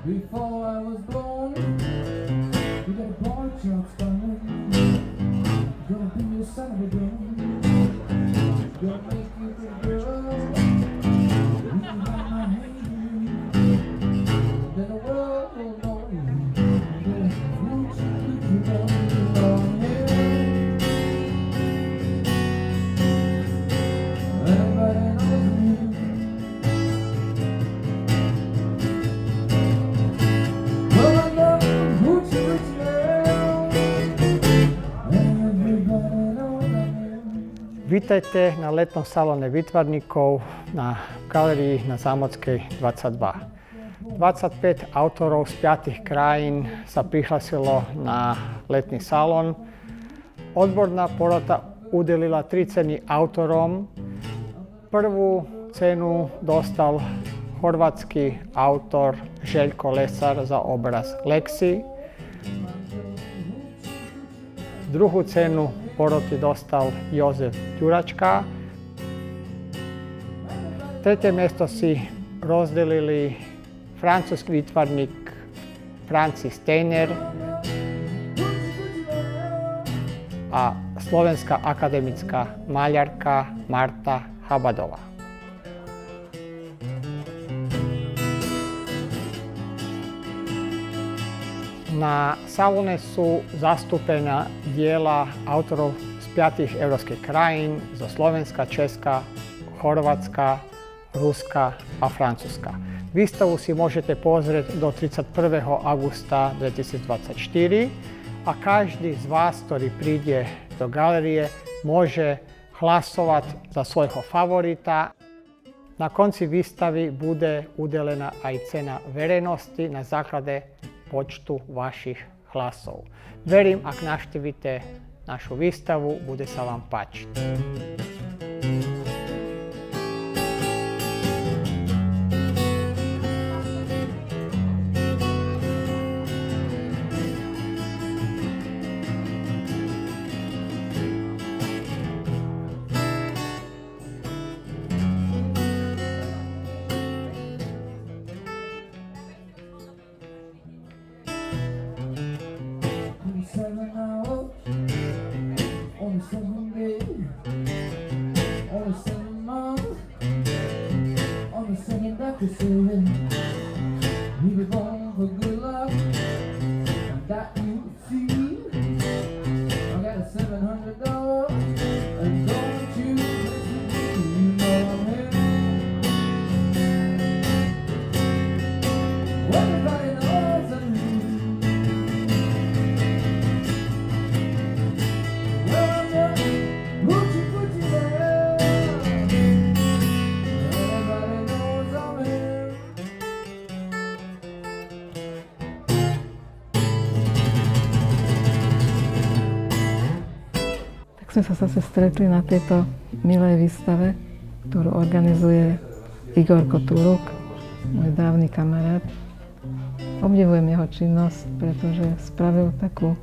Before I was born, you got a bar chart coming. Gonna be your son of a gun. Gonna make you a girl. You can have my hand. Then the world will know. The future long hair. Everybody knows me. Vítajte na letnom salóne výtvarníkov na galerii na Zámockej 22. 25 autorov z 5 krajín sa prihlasilo na letný salón. Odborná porota udelila 3 ceny autorom. Prvú cenu dostal chorvátsky autor Željko Lesar za obraz Lexi. Druhú cenu poroty dostal Jozef Ďuračka. Tretie miesto si rozdelili francúzsky výtvarník Francis Steiner a slovenská akademická maľarka Marta Habadová. Na salóne sú zastúpené diela autorov z 5 európskych krajín, zo Slovenska, Česka, Chorvátska, Ruska a Francúzska. Výstavu si môžete pozrieť do 31. augusta 2024 a každý z vás, ktorý príde do galerie, môže hlasovať za svojho favorita. Na konci výstavy bude udelená aj cena verejnosti na základe počtu vašich hlasov. Verím, ak navštívite našu výstavu, bude sa vám páčiť. Only 7 days, only 7 months, only 7 doctors say you were born for good luck, and that you see. I got a $700, and don't you listen to me, you know I'm here. Everybody knows I'm here. Tak sme sa zase stretli na tejto milej výstave, ktorú organizuje Igor Kotúruk, môj dávny kamarát. Obdivujem jeho činnosť, pretože spravil takú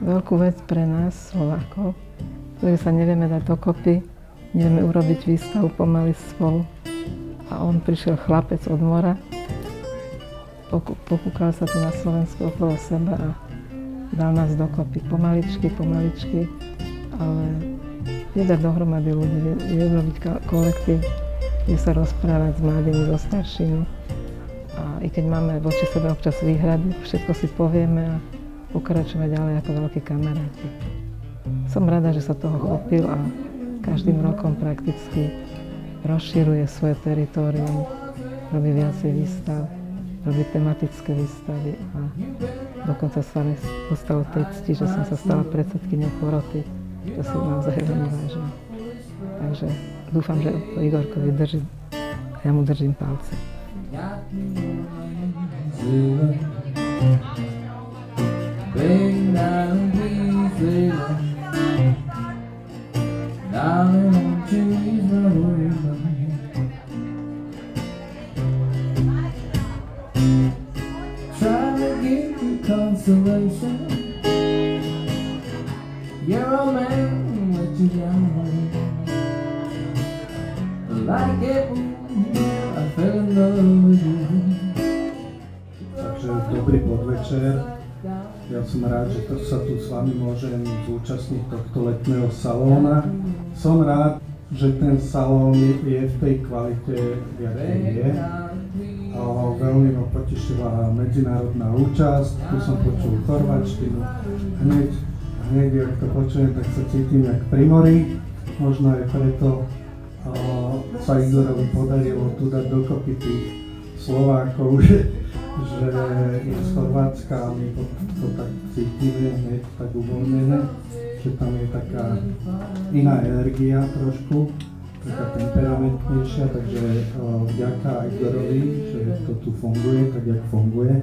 veľkú vec pre nás, Slovákov, ktorí sa nevieme dať dokopy, nevieme urobiť výstavu pomaly spolu. A on prišiel chlapec od mora, pokúkal sa tu na Slovensku okolo seba a dal nás dokopy pomaličky, ale je dať dohromady ľudí, je urobiť kolektív, je sa rozprávať s mladými, so staršími. A i keď máme voči sebe občas výhrady, všetko si povieme a pokračovať ďalej ako veľkí kamaráti. Som rada, že sa toho chopil a každým rokom prakticky rozširuje svoje teritórium, robí viacej výstav, robí tematické výstavy a dokonca sa mi dostalo tej cti, že som sa stala predsedkyňou poroty, čo si naozaj veľmi vážim. Takže dúfam, že to Igorko vydrží a ja mu držím palce. Consolation, you're a man, let you down. Like it, I fell in love with you. Dobrý podvečer. Ja som rád, že sa tu s vami môžem zúčastniť tohto letného salóna. Som rád, že ten salón je v tej kvalite, v jakej je. Veľmi ma potešila medzinárodná účasť, tu som počul chorvačtinu. Hneď, jak to počujem, tak sa cítim jak pri mori. Možno aj preto sa Igorovi podarilo tu dať dokopy tých Slovákov, že je z Chorvátska a my to tak cítime hneď tak uvoľnené, že tam je taká iná energia trošku, taká temperamentnejšia, takže vďaka Igorovi, že to tu funguje tak, jak funguje.